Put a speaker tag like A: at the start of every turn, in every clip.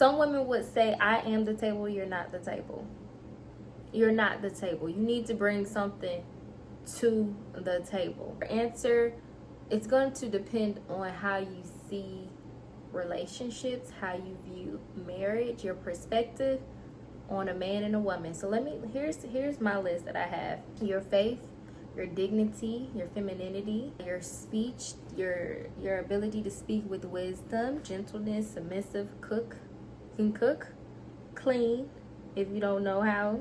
A: Some women would say, I am the table, you're not the table. You're not the table. You need to bring something to the table. Answer, it's going to depend on how you see relationships, how you view marriage, your perspective on a man and a woman. So here's my list that I have. Your faith, your dignity, your femininity, your speech, your ability to speak with wisdom, gentleness, submissive, can cook, clean. If you don't know how,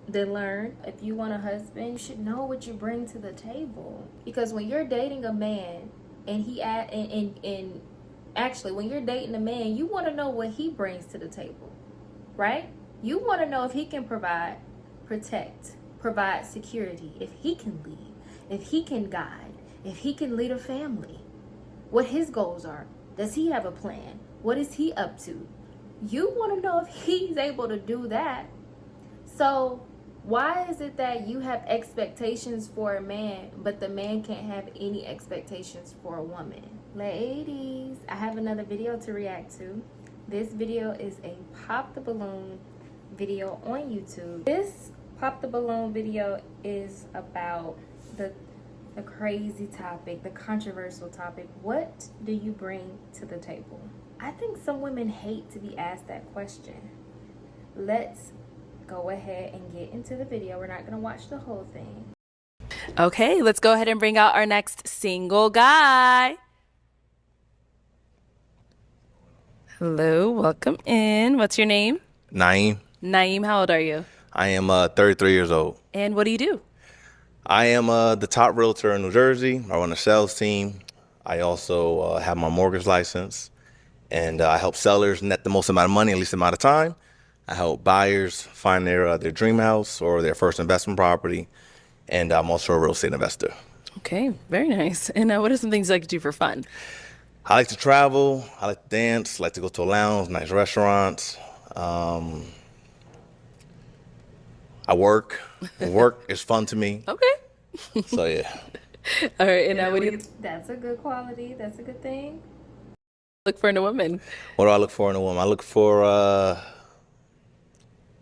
A: then learn. If you want a husband, you should know what you bring to the table. Because when you're dating a man and actually when you're dating a man, you want to know what he brings to the table, right? You want to know if he can provide, protect, provide security, if he can lead, if he can guide, if he can lead a family, what his goals are. Does he have a plan? What is he up to? You want to know if he's able to do that. So why is it that you have expectations for a man, but the man can't have any expectations for a woman? Ladies, I have another video to react to. This video is a pop the balloon video on YouTube. This pop the balloon video is about the crazy topic, the controversial topic. What do you bring to the table? I think some women hate to be asked that question. Let's go ahead and get into the video. We're not going to watch the whole thing.
B: Okay, let's go ahead and bring out our next single guy. Hello, welcome in. What's your name?
C: Naeem.
B: Naeem, how old are you?
C: I am 33 years old.
B: And what do you do?
C: I am the top realtor in New Jersey. I run a sales team. I also have my mortgage license. And I help sellers net the most amount of money in the least amount of time. I help buyers find their dream house or their first investment property. And I'm also a real estate investor.
B: Okay, very nice. And what are some things you like to do for fun?
C: I like to travel. I like to dance. I like to go to a lounge, nice restaurants. I work. Work is fun to me.
B: Okay.
C: So, yeah.
B: All right, and what do you
A: That's a good quality. That's a good thing.
B: look for in a woman?
C: What do I look for in a woman? I look for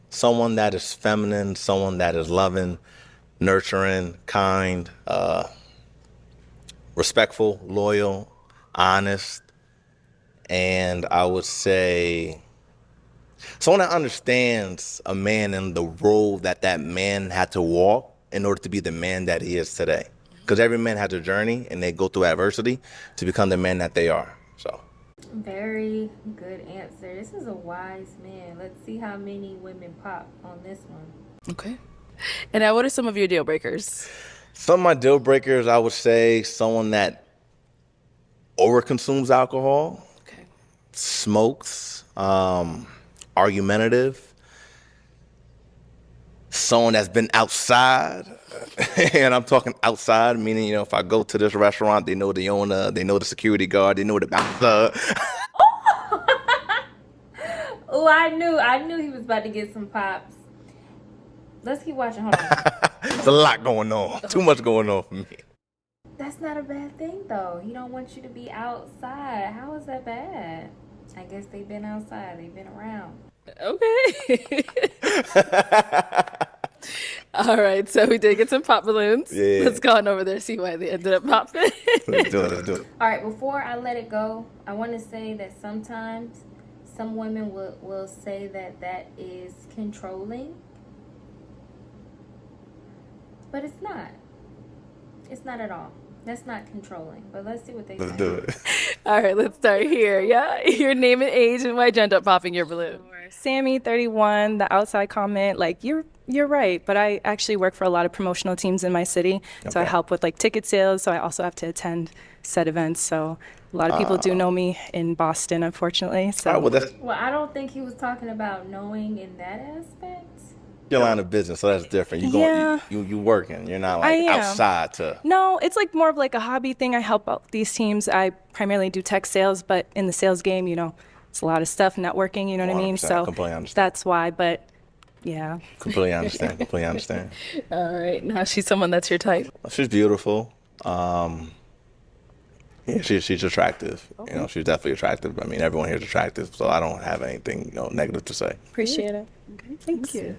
C: someone that is feminine, someone that is loving, nurturing, kind, respectful, loyal, honest, and I would say someone that understands a man and the role that that man had to walk in order to be the man that he is today. Because every man has a journey and they go through adversity to become the man that they are. So.
A: Very good answer. This is a wise man. Let's see how many women pop on this one.
B: Okay. And what are some of your deal breakers?
C: Some of my deal breakers, I would say someone that overconsumes alcohol,
B: Okay.
C: smokes, argumentative, someone that's been outside, and I'm talking outside, meaning, you know, if I go to this restaurant, they know the owner, they know the security guard, they know the bouncer.
A: Oh, I knew he was about to get some pops. Let's keep watching. Hold on.
C: There's a lot going on, too much going on for me.
A: That's not a bad thing, though. He don't want you to be outside. How is that bad? I guess they've been outside. They've been around.
B: Okay. All right, so we did get some pop balloons.
C: Yeah.
B: Let's go on over there, see why they ended up popping.
C: Let's do it.
A: All right, before I let it go, I want to say that sometimes some women will say that is controlling. But it's not. It's not at all. That's not controlling. But let's see what they say.
C: Let's do it.
B: All right, let's start here. Yeah, your name and age and why'd you end up popping your balloon?
D: Sammy, 31, the outside comment, like, you're right, but I actually work for a lot of promotional teams in my city, so I
C: Okay.
D: help with, like, ticket sales, so I also have to attend said events, so a lot of people do know me in Boston, unfortunately, so.
C: All right, well, that's
A: Well, I don't think he was talking about knowing in that aspect.
C: your line of business, so that's different.
D: Yeah.
C: You working. You're not
D: I
C: like
D: am.
C: outside to.
D: No, it's like more of like a hobby thing. I help out these teams. I primarily do tech sales, but in the sales game, you know, it's a lot of stuff, networking, you know what I mean?
C: 100%,
D: So
C: completely understand.
D: that's why, but yeah.
C: Completely understand. Completely understand.
B: All right, now she's someone that's your type.
C: She's beautiful. Yeah, she's attractive. You know, she's definitely attractive. I mean, everyone here is attractive, so I don't have anything, negative to say.
D: Appreciate it.
B: Thank you.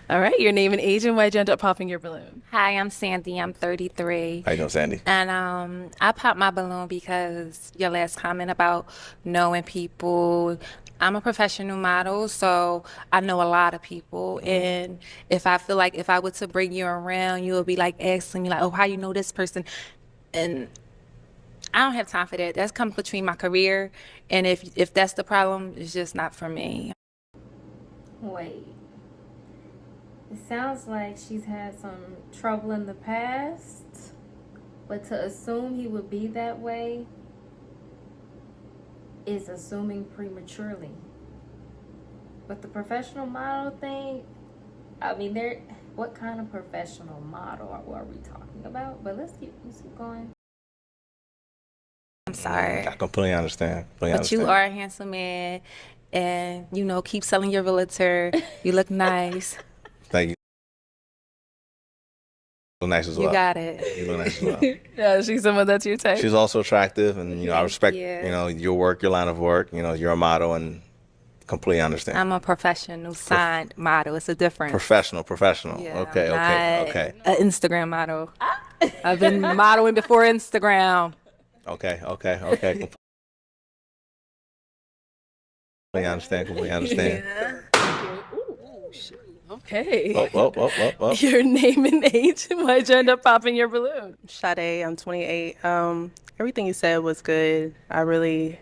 B: All right, your name and age and why'd you end up popping your balloon?
E: Hi, I'm Sandy. I'm 33.
C: How you doing, Sandy?
E: And I popped my balloon because your last comment about knowing people. I'm a professional model, so I know a lot of people. And if I feel like if I were to bring you around, you would be like asking me like, oh, how you know this person? And I don't have time for that. That's come between my career. And if that's the problem, it's just not for me.
A: Wait. It sounds like she's had some trouble in the past, but to assume he would be that way is assuming prematurely. But the professional model thing, I mean, what kind of professional model are we talking about? But let's keep going.
E: I'm sorry.
C: I completely understand.
E: But you are a handsome man, and keep selling your realtor. You look nice.
C: Thank you. You look nice as well.
E: You got it.
C: You look nice as well.
B: Yeah, she's someone that's your type.
C: She's also attractive, and I respect
E: you.
C: your work, your line of work. You're a model, and completely understand.
E: I'm a professional signed model. It's a difference.
C: Professional.
E: Yeah,
C: Okay.
E: An Instagram model. I've been modeling before Instagram.
C: Okay. Completely understand.
B: Okay.
C: Whoa.
B: Your name and age and why'd you end up popping your balloon?
F: Sade, I'm 28. Everything you said was good. I really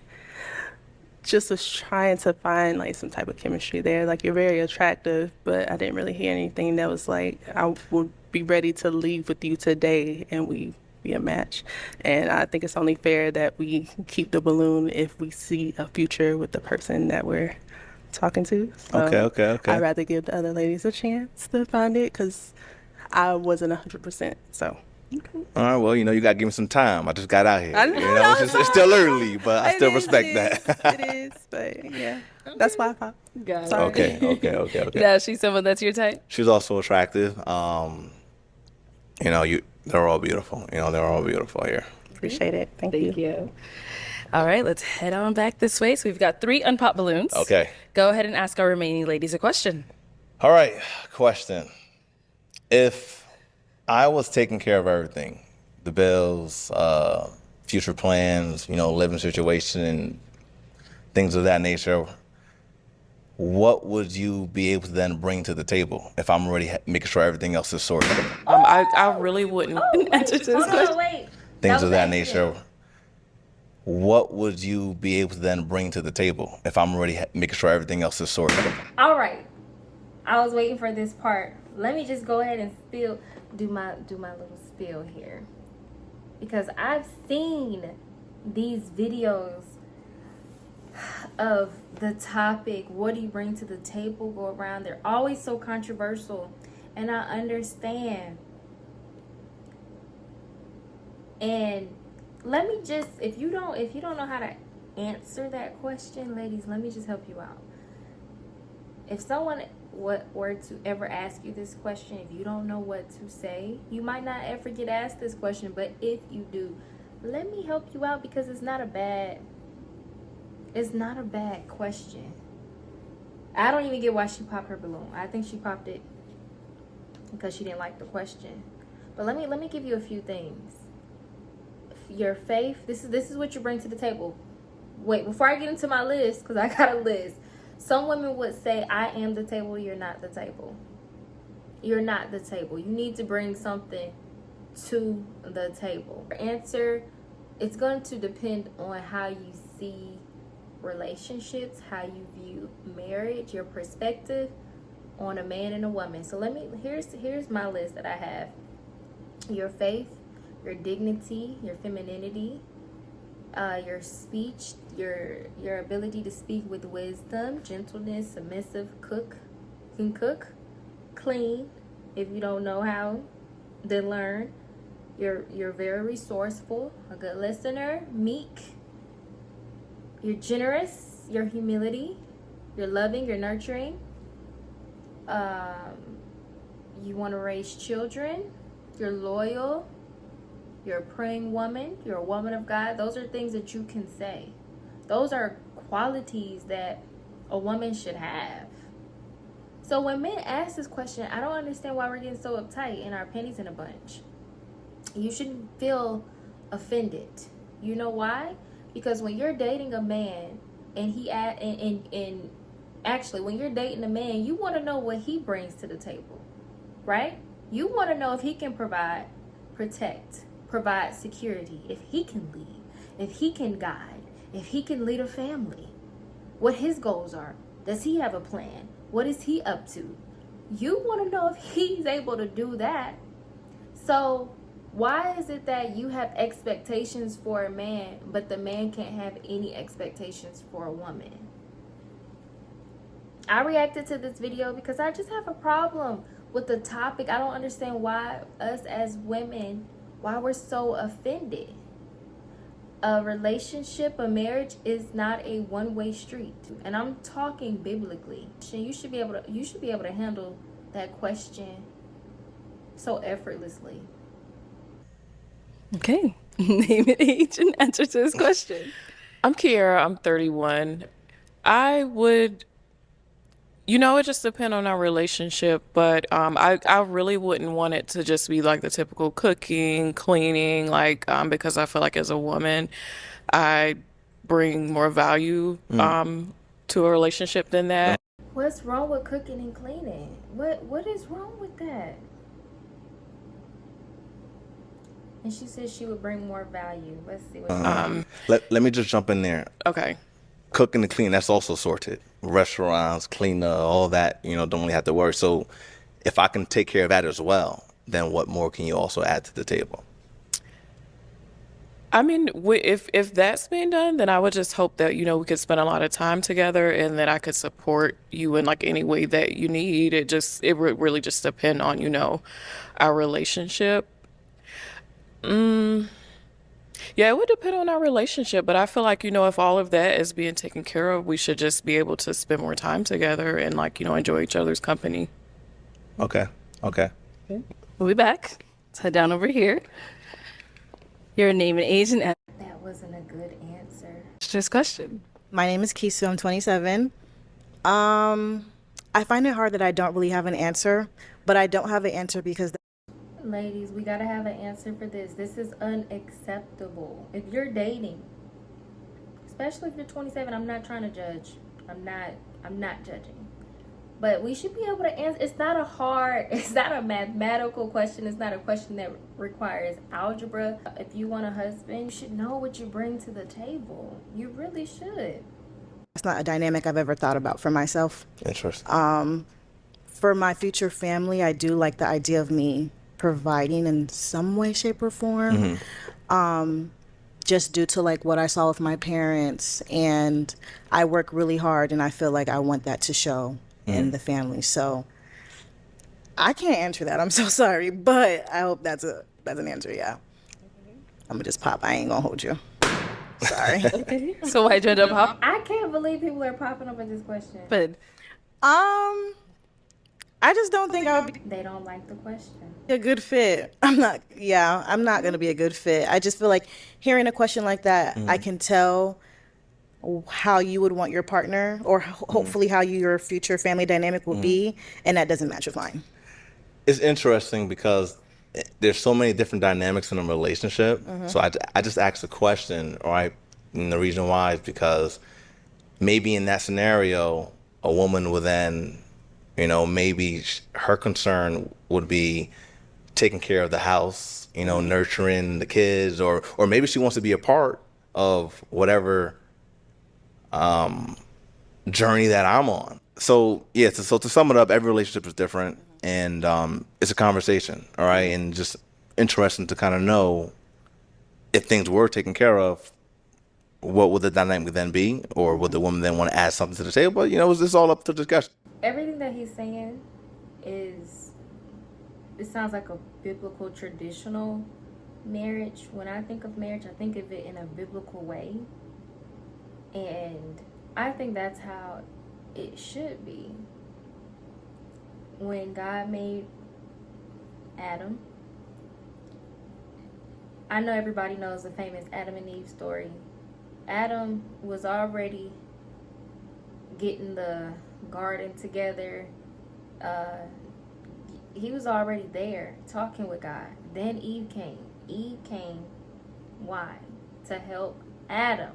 F: just was trying to find like some type of chemistry there. Like, you're very attractive, but I didn't really hear anything that was like, I would be ready to leave with you today and we be a match. And I think it's only fair that we keep the balloon if we see a future with the person that we're talking to. So
C: Okay.
F: I'd rather give the other ladies a chance to find it because I wasn't 100%. So.
C: All right, well, you got to give me some time. I just got out here.
F: I know,
C: It's still early, but I still respect that.
F: It is, but yeah, that's why I popped.
B: Got it.
F: Sorry.
C: Okay.
B: Yeah, she's someone that's your type.
C: She's also attractive. They're all beautiful. They're all beautiful here.
F: Appreciate it. Thank you.
B: All right, let's head on back this way. So we've got 3 unpopped balloons.
C: Okay.
B: Go ahead and ask our remaining ladies a question.
C: All right, question. If I was taking care of everything, the bills, future plans, living situation, and things of that nature, what would you be able to then bring to the table if I'm already making sure everything else is sorted?
F: I really wouldn't answer this
A: Hold
F: question.
A: on, wait.
C: Things
A: That
C: of
A: was
C: that
A: accident.
C: nature. What would you be able to then bring to the table if I'm already making sure everything else is sorted?
A: All right. I was waiting for this part. Let me just go ahead and do my little spiel here, because I've seen these videos of the topic, what do you bring to the table, go around. They're always so controversial, and I understand. And let me just, if you don't know how to answer that question, ladies, let me just help you out. If someone were to ever ask you this question, if you don't know what to say, you might not ever get asked this question, but if you do, let me help you out, because it's not a bad question. I don't even get why she popped her balloon. I think she popped it because she didn't like the question. But let me give you a few things. Your faith, this is what you bring to the table. Wait, before I get into my list, because I got a list. Some women would say, I am the table, you're not the table. You're not the table. You need to bring something to the table. Answer, it's going to depend on how you see relationships, how you view marriage, your perspective on a man and a woman. So here's my list that I have. Your faith, your dignity, your femininity, your speech, your ability to speak with wisdom, gentleness, submissive, can cook, clean. If you don't know how, then learn. You're very resourceful, a good listener, meek. You're generous, your humility, you're loving, you're nurturing. You want to raise children, you're loyal, You're a praying woman. You're a woman of God. Those are things that you can say. Those are qualities that a woman should have. So when men ask this question, I don't understand why we're getting so uptight and our panties in a bunch. You shouldn't feel offended. You know why? Because when you're dating a man and actually when you're dating a man, you want to know what he brings to the table, right? You want to know if he can provide, protect, provide security, if he can lead, if he can guide, if he can lead a family, what his goals are. Does he have a plan? What is he up to? You want to know if he's able to do that. So why is it that you have expectations for a man, but the man can't have any expectations for a woman? I reacted to this video because I just have a problem with the topic. I don't understand why us as women, why we're so offended. A relationship, a marriage is not a one-way street. And I'm talking biblically. You should be able to handle that question so effortlessly.
D: Okay. Name it, age, and answer to this question.
G: I'm Kiara. I'm 31. I would, it just depends on our relationship, but I really wouldn't want it to just be like the typical cooking, cleaning, because I feel like as a woman, I bring more value to a relationship than that.
A: What's wrong with cooking and cleaning? What is wrong with that? And she said she would bring more value. Let's see what
C: Let me just jump in there.
G: Okay.
C: Cooking and cleaning, that's also sorted. Restaurants, cleaner, all that, don't really have to worry. So if I can take care of that as well, then what more can you also add to the table?
G: I mean, if that's being done, then I would just hope that, we could spend a lot of time together and that I could support you in any way that you need. It would really just depend on, our relationship. Yeah, it would depend on our relationship, but I feel like, if all of that is being taken care of, we should just be able to spend more time together and enjoy each other's company.
C: Okay.
D: We'll be back. Let's head down over here. Your name and age and answer
A: that wasn't a good answer.
D: to this question.
H: My name is Kisu. I'm 27. I find it hard that I don't really have an answer, but I don't have an answer because
A: Ladies, we gotta have an answer for this. This is unacceptable. If you're dating, especially if you're 27, I'm not trying to judge. I'm not judging. But we should be able to answer. It's not a mathematical question. It's not a question that requires algebra. If you want a husband, you should know what you bring to the table. You really should.
H: it's not a dynamic I've ever thought about for myself.
C: Interesting.
H: For my future family, I do like the idea of me providing in some way, shape, or form. Just due to what I saw with my parents, and I work really hard, and I feel like I want that to show in the family. So I can't answer that. I'm so sorry, but I hope that's an answer. Yeah, I'm gonna just pop. I ain't gonna hold you. Sorry.
D: So why'd you end up hopping?
A: I can't believe people are popping up at this question.
D: But
H: I just don't think I would be
A: They don't like the question.
H: a good fit. I'm not going to be a good fit. I just feel like hearing a question like that, I can tell how you would want your partner, or hopefully how your future family dynamic will be, and that doesn't match with mine.
C: It's interesting because there's so many different dynamics in a relationship. So I just asked the question, right? And the reason why is because maybe in that scenario, a woman would then, maybe her concern would be taking care of the house, nurturing the kids, or maybe she wants to be a part of whatever journey that I'm on. So yeah, so to sum it up, every relationship is different, and it's a conversation, all right, and just interesting to kind of know if things were taken care of, what would the dynamic then be, or would the woman then want to add something to the table? But it's all up to discussion.
A: Everything that he's saying it sounds like a biblical traditional marriage. When I think of marriage, I think of it in a biblical way. And I think that's how it should be. When God made Adam, I know everybody knows the famous Adam and Eve story. Adam was already getting the garden together. He was already there talking with God. Then Eve came. Eve came. Why? To help Adam.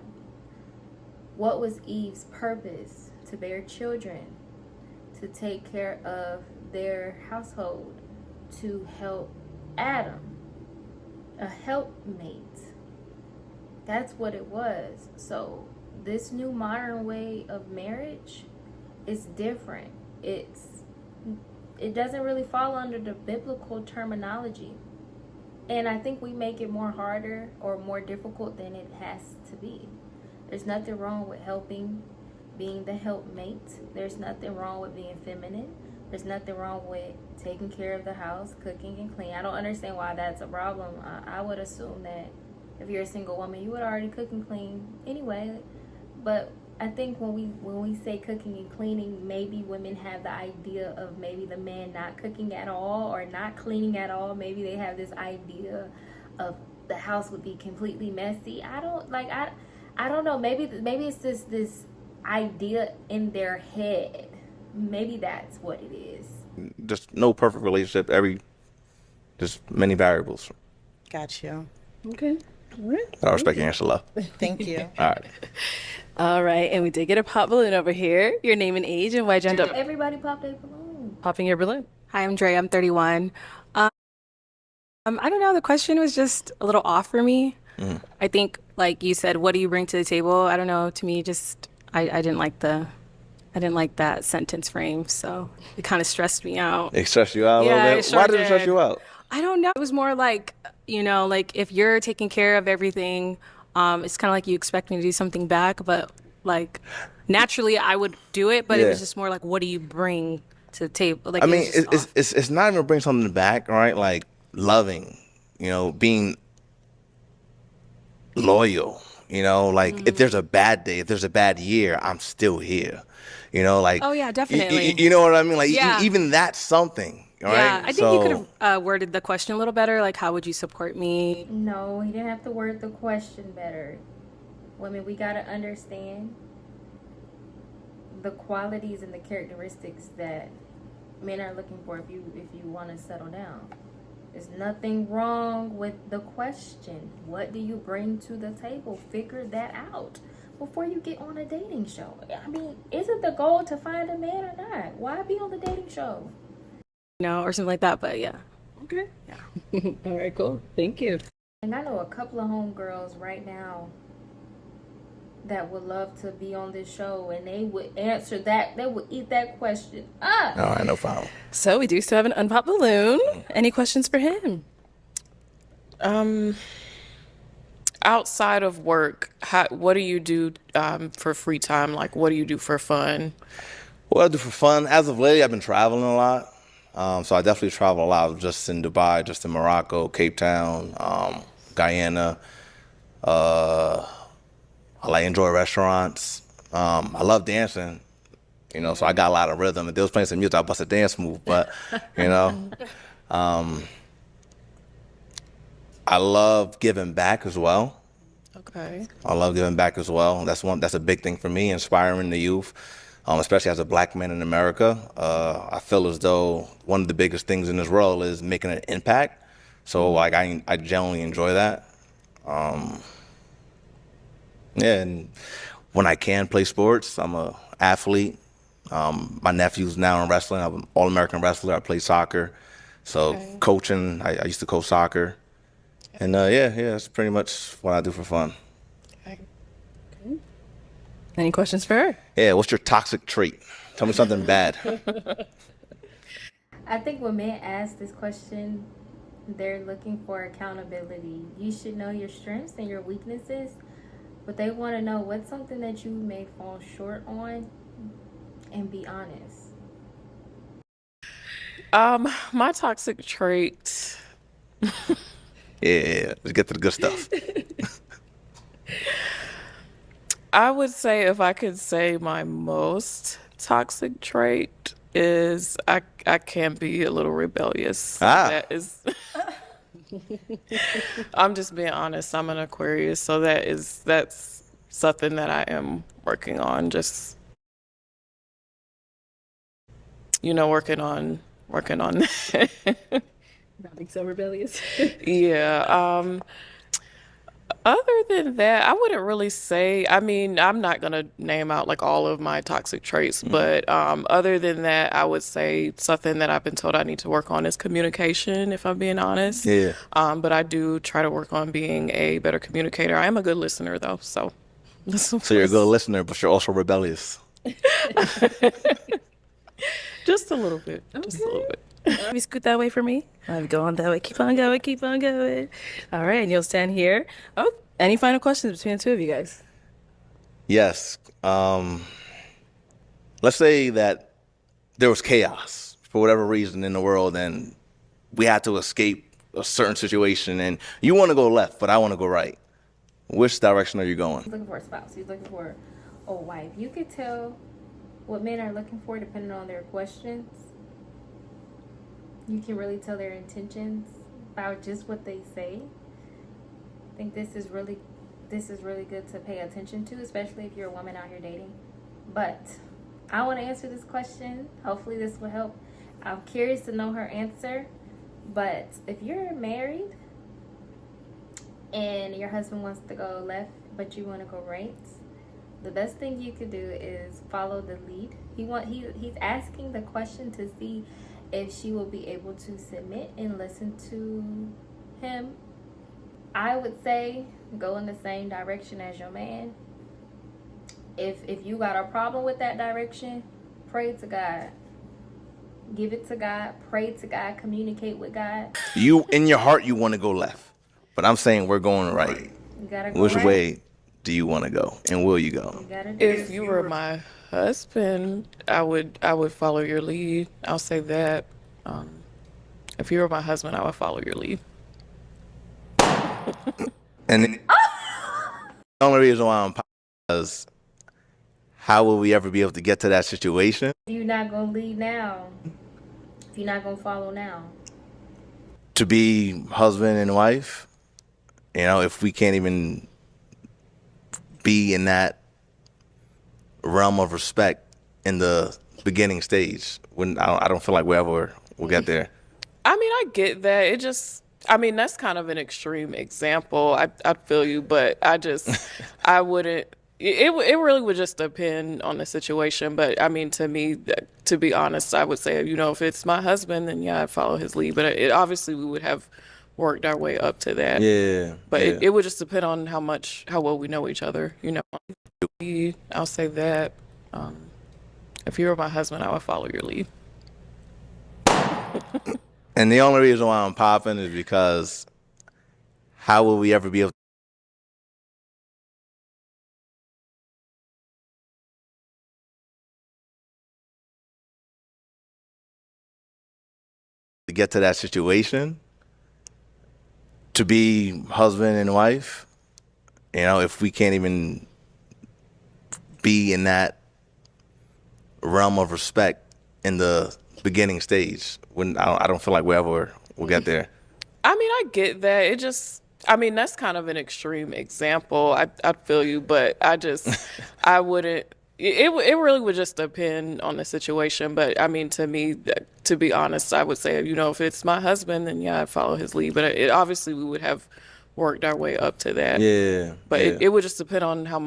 A: What was Eve's purpose? To bear children, to take care of their household, to help Adam. A helpmate. That's what it was. So this new modern way of marriage is different. It doesn't really fall under the biblical terminology. And I think we make it more harder or more difficult than it has to be. There's nothing wrong with helping, being the helpmate. There's nothing wrong with being feminine. There's nothing wrong with taking care of the house, cooking and cleaning. I don't understand why that's a problem. I would assume that if you're a single woman, you would already cook and clean anyway. But I think when we say cooking and cleaning, maybe women have the idea of maybe the man not cooking at all or not cleaning at all. Maybe they have this idea of the house would be completely messy. I don't know. Maybe it's just this idea in their head. Maybe that's what it is.
C: Just no perfect relationship. Just many variables.
H: Got you.
F: Okay. All right.
C: I respect your answer, love.
H: Thank you.
C: All right.
B: All right, and we did get a pop balloon over here. Your name and age, and why'd you end up
A: Everybody popped a balloon.
B: popping your balloon?
D: Hi, I'm Dre. I'm 31. I don't know. The question was just a little off for me. I think, like you said, what do you bring to the table? I don't know. To me, just I didn't like that sentence frame, so it kind of stressed me out.
C: It stressed you out a
D: Yeah,
C: little
D: it
C: bit?
D: sure
C: Why did it stress
D: did.
C: you out?
D: I don't know. It was more like, like if you're taking care of everything, it's kind of like you expect me to do something back, but like naturally I would do it, but it was
C: Yeah.
D: just more like, what do you bring to the table? Like,
C: I
D: it
C: mean,
D: was just off.
C: it's not even bring something back, right? Like loving, being loyal, like if there's a bad day, if there's a bad year, I'm still here, like.
D: Oh, yeah, definitely.
C: You know what I mean? Like
D: Yeah.
C: even that's something, all
D: Yeah,
C: right?
D: I think you could have worded the question a little better. Like, how would you support me?
A: No, he didn't have to word the question better. Women, we gotta understand the qualities and the characteristics that men are looking for if you want to settle down. There's nothing wrong with the question. What do you bring to the table? Figure that out before you get on a dating show. I mean, is it the goal to find a man or not? Why be on the dating show?
D: Or something like that. But yeah.
F: Okay. Yeah. All right, cool. Thank you.
A: And I know a couple of homegirls right now that would love to be on this show, and they would answer that. They would eat that question up.
C: All right, no problem.
B: So we do still have an unpopped balloon. Any questions for him?
G: Outside of work, what do you do for free time? Like, what do you do for fun?
C: What I do for fun, as of late, I've been traveling a lot. So I definitely travel a lot. I was just in Dubai, just in Morocco, Cape Town, Guyana. I enjoy restaurants. I love dancing, so I got a lot of rhythm. If they was playing some music, I bust a dance move, but, I love giving back as well.
G: Okay.
C: I love giving back as well. That's a big thing for me, inspiring the youth, especially as a black man in America. I feel as though one of the biggest things in this world is making an impact. So like I generally enjoy that. Yeah, and when I can play sports, I'm a athlete. My nephew's now in wrestling. I'm an All-American wrestler. I play soccer. So coaching, I used to coach soccer. And that's pretty much what I do for fun.
B: Any questions for her?
C: Yeah, what's your toxic trait? Tell me something bad.
A: I think when men ask this question, they're looking for accountability. You should know your strengths and your weaknesses, but they want to know what's something that you may fall short on, and be honest.
G: My toxic trait.
C: Yeah, let's get to the good stuff.
G: I would say if I could say my most toxic trait is I can be a little rebellious.
C: Ah.
G: That is I'm just being honest. I'm an Aquarius, so that's something that I am working on. Just working on that.
D: Not being so rebellious.
G: Yeah. Other than that, I wouldn't really say. I mean, I'm not gonna name out like all of my toxic traits, but other than that, I would say something that I've been told I need to work on is communication. If I'm being honest.
C: Yeah.
G: But I do try to work on being a better communicator. I am a good listener though, so.
C: So you're a good listener, but you're also rebellious.
G: Just a little bit. Just a little bit.
B: Let me scoot that way for me. I'm going that way. Keep on going. Keep on going. All right, and you'll stand here. Oh, any final questions between the two of you guys?
C: Yes. Let's say that there was chaos for whatever reason in the world, and we had to escape a certain situation, and you want to go left, but I want to go right. Which direction are you going?
A: He's looking for a spouse. He's looking for a wife. You could tell what men are looking for depending on their questions. You can really tell their intentions by just what they say. I think this is really good to pay attention to, especially if you're a woman out here dating. But I want to answer this question. Hopefully this will help. I'm curious to know her answer. But if you're married and your husband wants to go left but you want to go right, the best thing you could do is follow the lead. He's asking the question to see if she will be able to submit and listen to him. I would say go in the same direction as your man. If you got a problem with that direction, pray to God. Give it to God. Pray to God. Communicate with God.
C: You, in your heart, you want to go left, but I'm saying we're going right.
A: You gotta go
C: Which
A: right.
C: way do you want to go, and will you go?
A: You gotta do
G: If
A: it.
G: you were my husband, I would follow your lead. I'll say that. If you were my husband, I would follow your lead.
C: And the only reason why I'm is how will we ever be able to get to that situation?
A: If you're not gonna lead now, if you're not gonna follow now,
C: To be husband and wife, if we can't even be in that realm of respect in the beginning stage, when I don't feel like we'll get there.
G: I mean, I get that. I mean, that's kind of an extreme example. I feel you, but I wouldn't. It really would just depend on the situation. But I mean, to me, to be honest, I would say, if it's my husband, then yeah, I'd follow his lead. But obviously we would have worked our way up to that.
C: Yeah.
G: But
C: yeah.
G: it would just depend on how well we know each other. I'll say that. If you were my husband, I would follow your lead.
C: And the only reason why I'm popping is because how will we ever be able to get to that situation? To be husband and wife, if we can't even be in that realm of respect in the beginning stage, when I don't feel like we'll get there.
G: I mean, I get that. I mean, that's kind of an extreme example. I feel you, but I wouldn't. It really would just depend on the situation. But I mean, to me, to be honest, I would say, if it's my husband, then yeah, I'd follow his lead. But obviously we would have worked our way up to that.
C: Yeah.
G: But
C: yeah.
G: it would just depend on how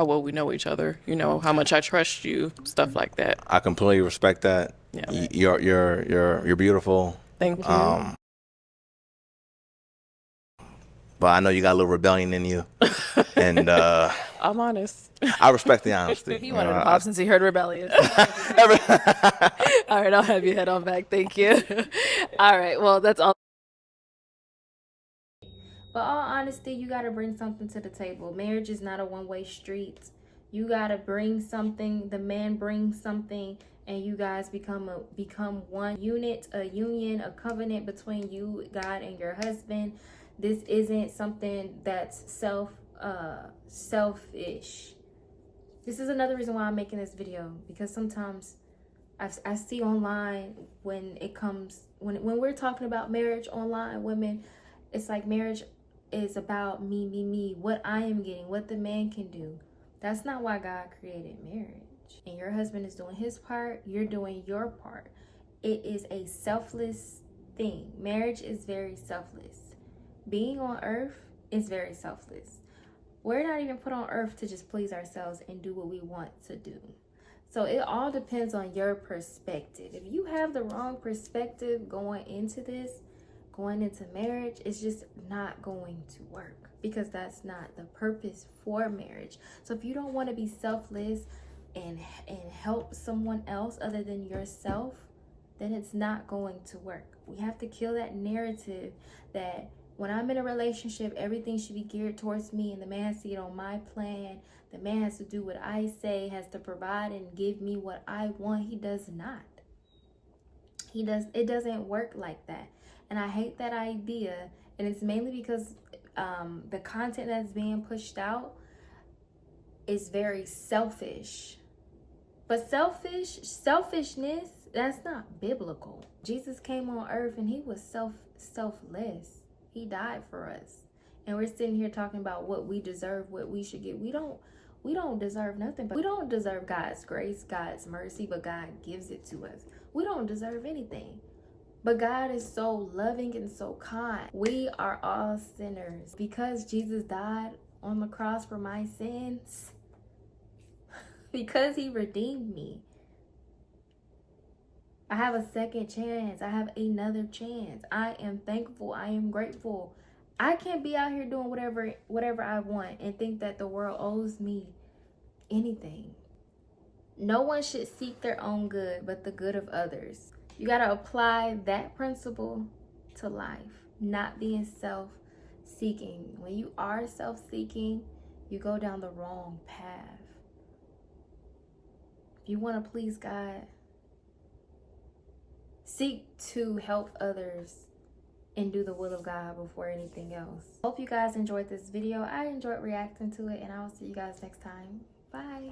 G: well we know each other. How much I trust you, stuff like that.
C: I completely respect that.
G: Yeah.
C: You're beautiful.
G: Thank you.
C: But I know you got a little rebellion in you, and
G: I'm honest.
C: I respect the honesty.
B: He wanted to pop since he heard rebellious. All right, I'll have you head on back. Thank you. All right, well, that's all.
A: but all honesty, you gotta bring something to the table. Marriage is not a one-way street. You gotta bring something. The man brings something, and you guys become one unit, a union, a covenant between you, God, and your husband. This isn't something that's selfish. This is another reason why I'm making this video, because sometimes I see online when we're talking about marriage online, women It's like marriage is about me, what I am getting, what the man can do. That's not why God created marriage. And your husband is doing his part, you're doing your part. It is a selfless thing. Marriage is very selfless. Being on earth is very selfless. We're not even put on earth to just please ourselves and do what we want to do. So it all depends on your perspective. If you have the wrong perspective going into this, going into marriage, it's just not going to work, because that's not the purpose for marriage. So if you don't want to be selfless and help someone else other than yourself, then it's not going to work. We have to kill that narrative that when I'm in a relationship, everything should be geared towards me and the man has to get on my plan. The man has to do what I say, has to provide and give me what I want. He does not. It doesn't work like that. And I hate that idea. And it's mainly because the content that's being pushed out is very selfish. But selfishness, that's not biblical. Jesus came on earth and he was selfless. He died for us. And we're sitting here talking about what we deserve, what we should get. We don't deserve nothing, but we don't deserve God's grace, God's mercy, but God gives it to us. We don't deserve anything. But God is so loving and so kind. We are all sinners. Because Jesus died on the cross for my sins, because he redeemed me, I have a second chance. I have another chance. I am thankful. I am grateful. I can't be out here doing whatever I want and think that the world owes me anything. No one should seek their own good, but the good of others. You got to apply that principle to life, not being self-seeking. When you are self-seeking, you go down the wrong path. If you want to please God, seek to help others and do the will of God before anything else. Hope you guys enjoyed this video. I enjoyed reacting to it, and I will see you guys next time. Bye.